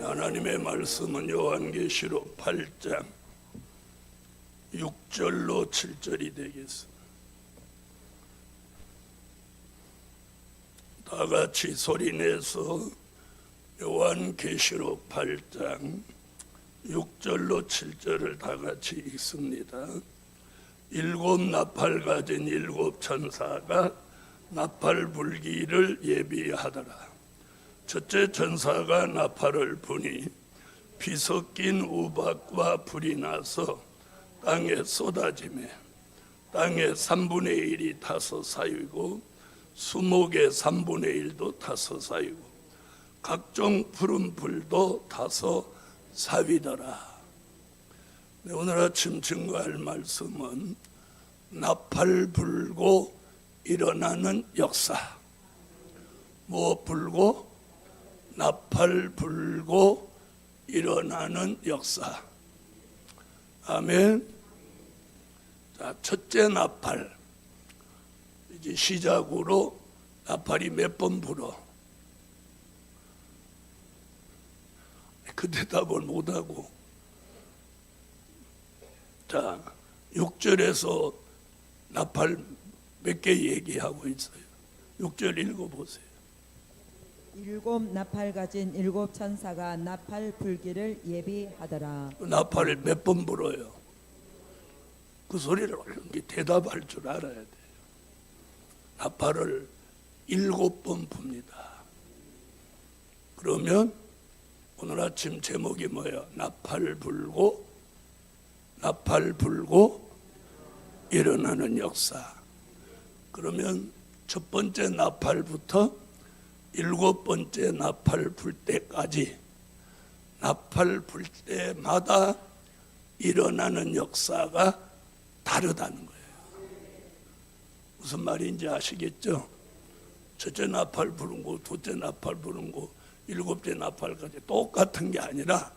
하나님의 말씀은 요한계시록 8장 6절로 7절이 되겠습니다. 다 같이 소리내서 요한계시록 8장 6절로 7절을 다 같이 읽습니다. 일곱 나팔 가진 일곱 천사가 나팔 불기를 예비하더라. 첫째 천사가 나팔을 부니 피 섞인 우박과 불이 나서 땅에 쏟아지매 땅의 3분의 1이 타서 사이고 수목의 3분의 1도 타서 사이고 각종 푸른 불도 타서 사위더라. 오늘 아침 증거할 말씀은 나팔 불고 일어나는 역사. 뭐 불고? 나팔 불고 일어나는 역사. 아멘. 자, 첫째 나팔. 이제 시작으로 나팔이 몇 번 불어? 그 대답을 못하고. 자, 6절에서 나팔 몇 개 얘기하고 있어요. 6절 읽어보세요. 일곱 나팔 가진 일곱 천사가 나팔 불기를 예비하더라. 나팔을 몇 번 불어요? 그 소리를 대답할 줄 알아야 돼요. 나팔을 7번 붑니다. 그러면 오늘 아침 제목이 뭐예요? 나팔 불고 일어나는 역사. 그러면 첫 번째 나팔부터 7번째 나팔 불 때까지 나팔 불 때마다 일어나는 역사가 다르다는 거예요. 무슨 말인지 아시겠죠? 첫째 나팔 부른 거, 둘째 나팔 부른 거, 7째 나팔까지 똑같은 게 아니라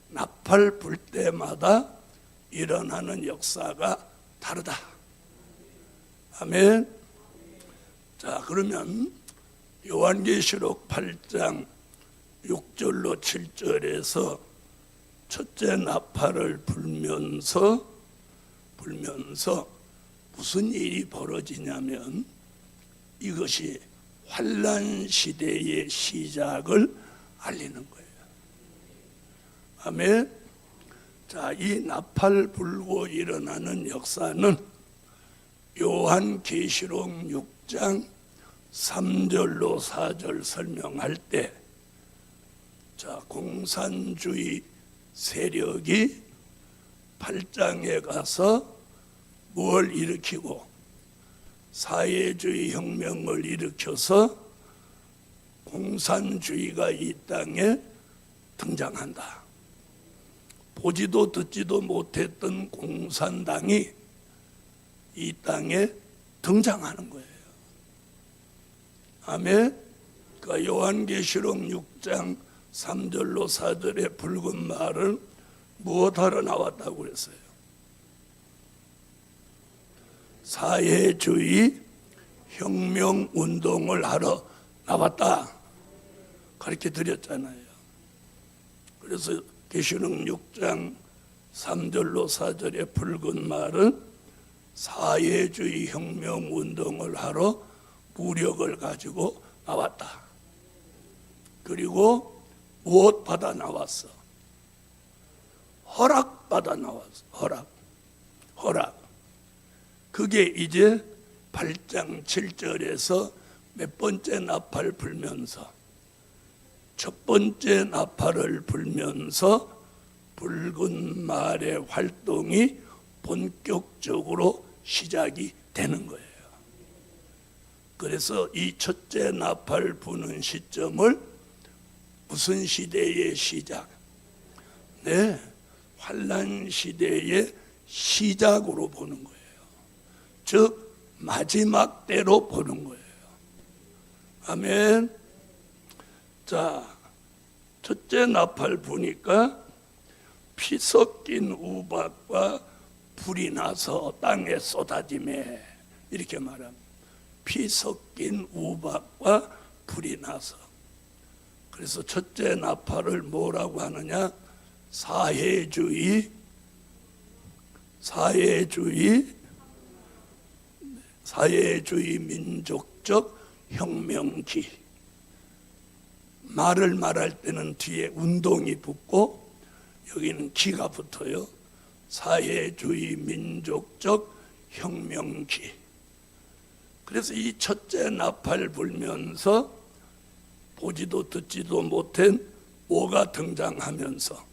나팔 불 때마다 일어나는 역사가 다르다. 아멘. 자, 그러면 요한계시록 8장 6절로 7절에서 첫째 나팔을 불면서 무슨 일이 벌어지냐면 이것이 환난 시대의 시작을 알리는 거예요. 아멘. 자, 이 나팔 불고 일어나는 역사는 요한계시록 6장 3절로 4절 설명할 때, 자, 공산주의 세력이 8장에 가서 뭘 일으키고 사회주의 혁명을 일으켜서 공산주의가 이 땅에 등장한다. 보지도 듣지도 못했던 공산당이 이 땅에 등장하는 거예요. 아멘. 그러니까 요한계시록 6장 3절로 4절의 붉은 말은 무엇하러 나왔다고 그랬어요? 사회주의 혁명운동을 하러 나왔다. 가르쳐 드렸잖아요. 그래서 계시록 6장 3절로 4절의 붉은 말은 사회주의 혁명운동을 하러 무력을 가지고 나왔다. 그리고 무엇 받아 나왔어? 허락 받아 나왔어. 허락. 그게 이제 8장 7절에서 몇 번째 나팔 불면서 첫 번째 나팔을 불면서 붉은 말의 활동이 본격적으로 시작이 되는 거예요. 그래서 이 첫째 나팔 부는 시점을 무슨 시대의 시작? 네, 환난 시대의 시작으로 보는 거예요. 즉 마지막 때로 보는 거예요. 아멘. 자, 첫째 나팔 부니까 피 섞인 우박과 불이 나서 땅에 쏟아지매 이렇게 말합니다. 피 섞인 우박과 불이 나서 그래서 첫째 나팔을 뭐라고 하느냐? 사회주의 민족적 혁명기. 말을 말할 때는 뒤에 운동이 붙고 여기는 기가 붙어요. 사회주의 민족적 혁명기. 그래서 이 첫째 나팔 불면서 보지도 듣지도 못한 뭐가 등장하면서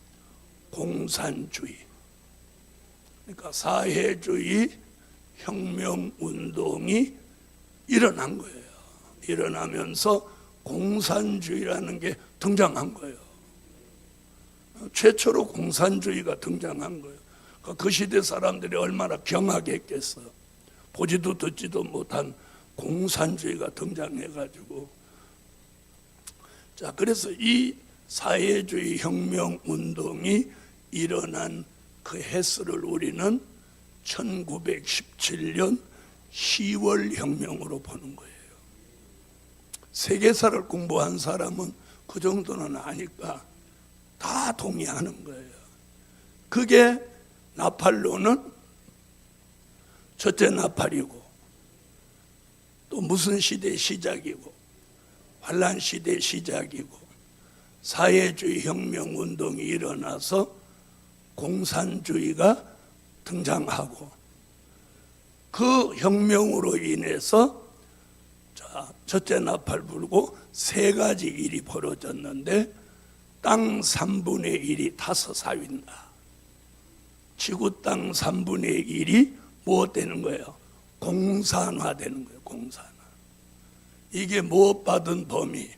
공산주의. 그러니까 사회주의 혁명운동이 일어난 거예요. 일어나면서 공산주의라는 게 등장한 거예요. 최초로 공산주의가 등장한 거예요. 그 시대 사람들이 얼마나 경악했겠어요. 보지도 듣지도 못한 공산주의가 등장해가지고. 자, 그래서 이 사회주의 혁명운동이 일어난 그 횟수를 우리는 1917년 10월 혁명으로 보는 거예요. 세계사를 공부한 사람은 그 정도는 아니까 다 동의하는 거예요. 그게 나팔로는 첫째 나팔이고, 또 무슨 시대 시작이고, 환란 시대 시작이고, 사회주의 혁명 운동이 일어나서 공산주의가 등장하고, 그 혁명으로 인해서 첫째 나팔 불고 세 가지 일이 벌어졌는데, 땅 3분의 1이 타서 사윈다. 지구 땅 3분의 1이 무엇 되는 거예요? 공산화 되는 거예요. 공산화. 이게 무엇 받은 범위?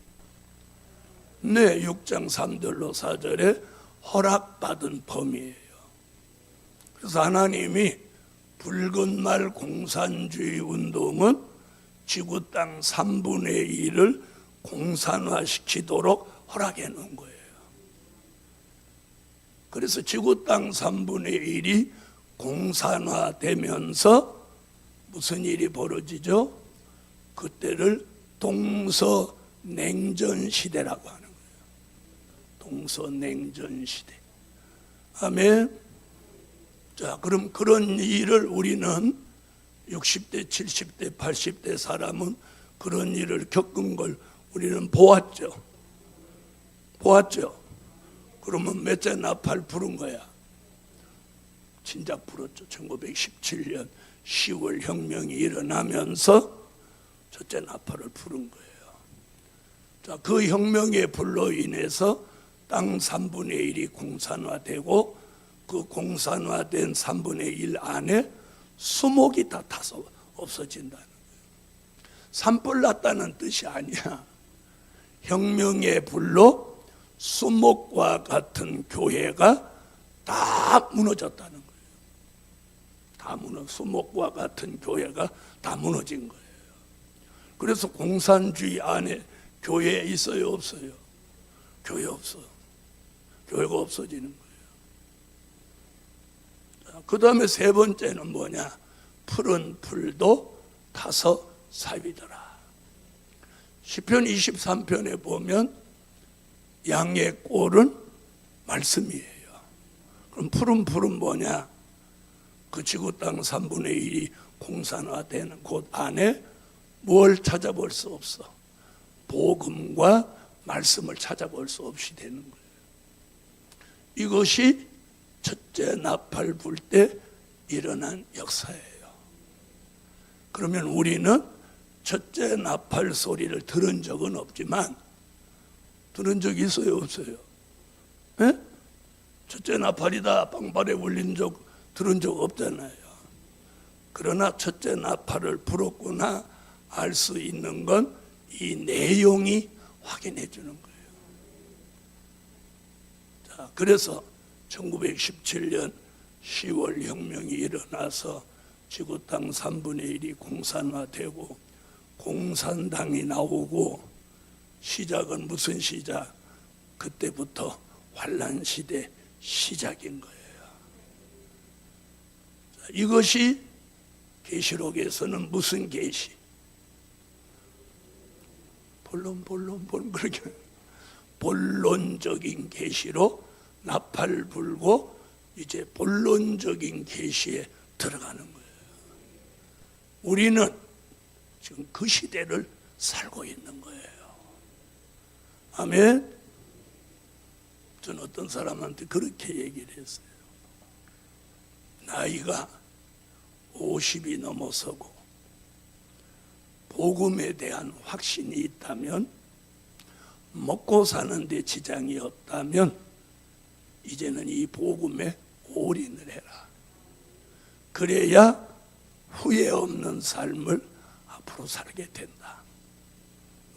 네, 6장 3절로 4절에 허락받은 범위예요. 그래서 하나님이 붉은 말 공산주의 운동은 지구 땅 3분의 1을 공산화시키도록 허락해 놓은 거예요. 그래서 지구 땅 3분의 1이 공산화되면서 무슨 일이 벌어지죠? 그때를 동서냉전 시대라고 하는 거예요. 동서냉전 시대. 아멘. 자, 그럼 그런 일을 우리는 60대, 70대, 80대 사람은 그런 일을 겪은 걸 우리는 보았죠. 그러면 몇째 나팔 부른 거야? 진작 불었죠. 1917년 10월 혁명이 일어나면서 첫째 나팔을 부른 거예요. 자, 그 혁명의 불로 인해서 땅 3분의 1이 공산화되고, 그 공산화된 3분의 1 안에 수목이 다 타서 없어진다는 거예요. 산불 났다는 뜻이 아니야. 혁명의 불로 수목과 같은 교회가 다 무너졌다는 거예요. 수목과 같은 교회가 다 무너진 거예요. 그래서 공산주의 안에 교회 있어요, 없어요? 교회 없어. 교회가 없어지는 거예요. 그 다음에 세 번째는 뭐냐? 푸른 풀도 타서 사위더라. 시편 23편에 보면 양의 꼴은 말씀이에요. 그럼 푸른 풀은 뭐냐? 그 지구 땅 3분의 1이 공산화되는 곳 안에 뭘 찾아볼 수 없어? 복음과 말씀을 찾아볼 수 없이 되는 거예요. 이것이 첫째 나팔 불 때 일어난 역사예요. 그러면 우리는 첫째 나팔 소리를 들은 적은 없지만, 들은 적 있어요, 없어요? 네? 첫째 나팔이다 빵발에 울린 적 들은 적 없잖아요. 그러나 첫째 나팔을 불었구나 알 수 있는 건 이 내용이 확인해 주는 거예요. 자, 그래서 1917년 10월 혁명이 일어나서 지구 땅 3분의 1이 공산화되고 공산당이 나오고, 시작은 무슨 시작? 그때부터 환란 시대 시작인 거예요. 자, 이것이 계시록에서는 무슨 계시? 본론 그렇게 본론적인 계시로 나팔 불고 이제 본론적인 계시에 들어가는 거예요. 우리는 지금 그 시대를 살고 있는 거예요. 아멘. 전 어떤 사람한테 그렇게 얘기를 했어요. 나이가 50이 넘어서고 복음에 대한 확신이 있다면, 먹고 사는데 지장이 없다면 이제는 이 복음에 올인을 해라. 그래야 후회 없는 삶을 앞으로 살게 된다.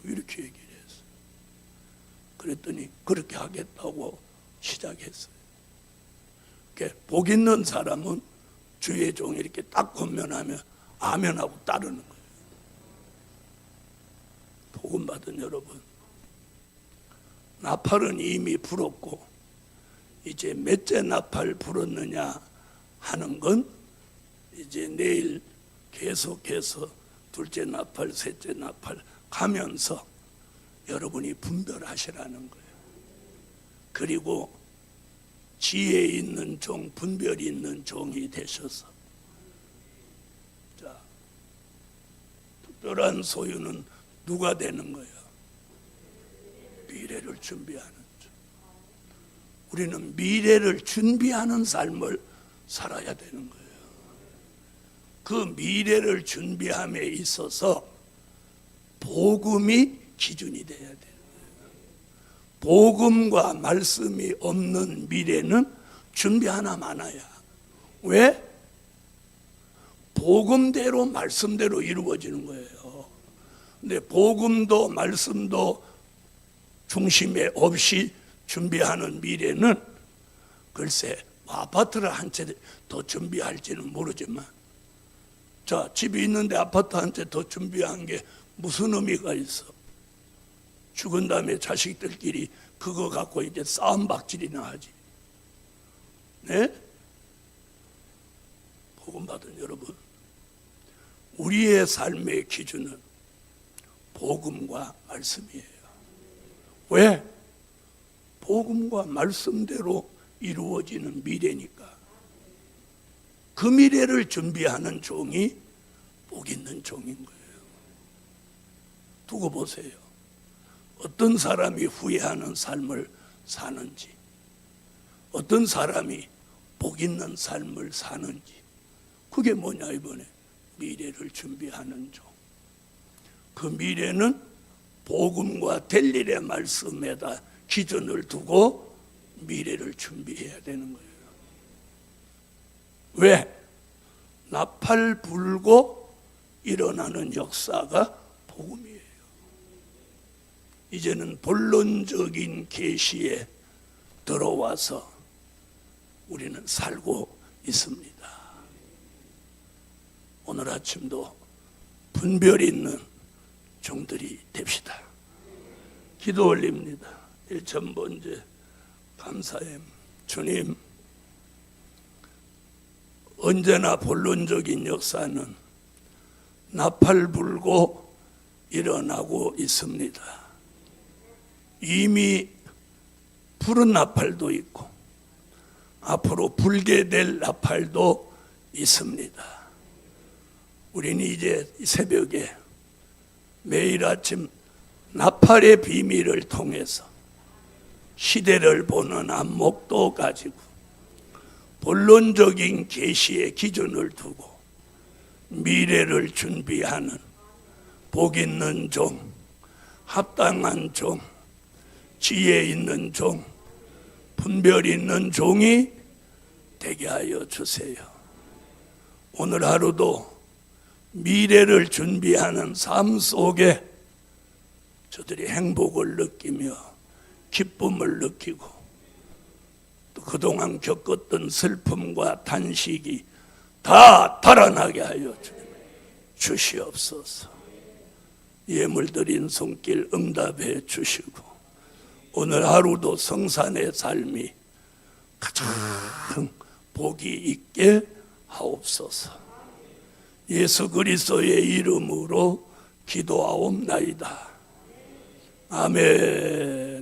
이렇게 얘기를 했어요. 그랬더니 그렇게 하겠다고 시작했어요. 복 있는 사람은 주의 종이 이렇게 딱 권면하면 아멘하고 따르는 거예요. 복음 받은 여러분, 나팔은 이미 불었고 이제 몇째 나팔 불었느냐 하는 건 이제 내일 계속해서 둘째 나팔, 셋째 나팔 가면서 여러분이 분별하시라는 거예요. 그리고 지혜 있는 종, 분별 있는 종이 되셔서, 자, 특별한 소유는 누가 되는 거예요? 미래를 준비하는 종. 우리는 미래를 준비하는 삶을 살아야 되는 거예요. 그 미래를 준비함에 있어서 복음이 기준이 돼야 돼요. 복음과 말씀이 없는 미래는 준비 하나 많아야. 왜? 복음대로 말씀대로 이루어지는 거예요. 근데 복음도 말씀도 중심에 없이 준비하는 미래는 글쎄 아파트를 한 채 더 준비할지는 모르지만, 자, 집이 있는데 아파트 한 채 더 준비한 게 무슨 의미가 있어? 죽은 다음에 자식들끼리 그거 갖고 이제 싸움박질이나 하지. 네? 복음 받은 여러분, 우리의 삶의 기준은 복음과 말씀이에요. 왜? 복음과 말씀대로 이루어지는 미래니까. 그 미래를 준비하는 종이 복 있는 종인 거예요. 두고 보세요. 어떤 사람이 후회하는 삶을 사는지, 어떤 사람이 복 있는 삶을 사는지, 그게 뭐냐 이번에 미래를 준비하는 종. 그 미래는 복음과 될 일의 말씀에다 기준을 두고 미래를 준비해야 되는 거예요. 왜? 나팔 불고 일어나는 역사가 복음이에요. 이제는 본론적인 계시에 들어와서 우리는 살고 있습니다. 오늘 아침도 분별 있는 종들이 됩시다. 기도 올립니다. 일천번제 감사의 주님, 언제나 본론적인 역사는 나팔 불고 일어나고 있습니다. 이미 불은 나팔도 있고 앞으로 불게 될 나팔도 있습니다. 우리는 이제 새벽에 매일 아침 나팔의 비밀을 통해서 시대를 보는 안목도 가지고 본론적인 계시의 기준을 두고 미래를 준비하는 복 있는 종, 합당한 종, 지혜 있는 종, 분별 있는 종이 되게 하여 주세요. 오늘 하루도 미래를 준비하는 삶 속에 저들이 행복을 느끼며 기쁨을 느끼고 또 그동안 겪었던 슬픔과 탄식이 다 달아나게 하여 주시옵소서. 예물 드린 손길 응답해 주시고 오늘 하루도 성산의 삶이 가장 복이 있게 하옵소서. 예수 그리스도의 이름으로 기도하옵나이다. 아멘.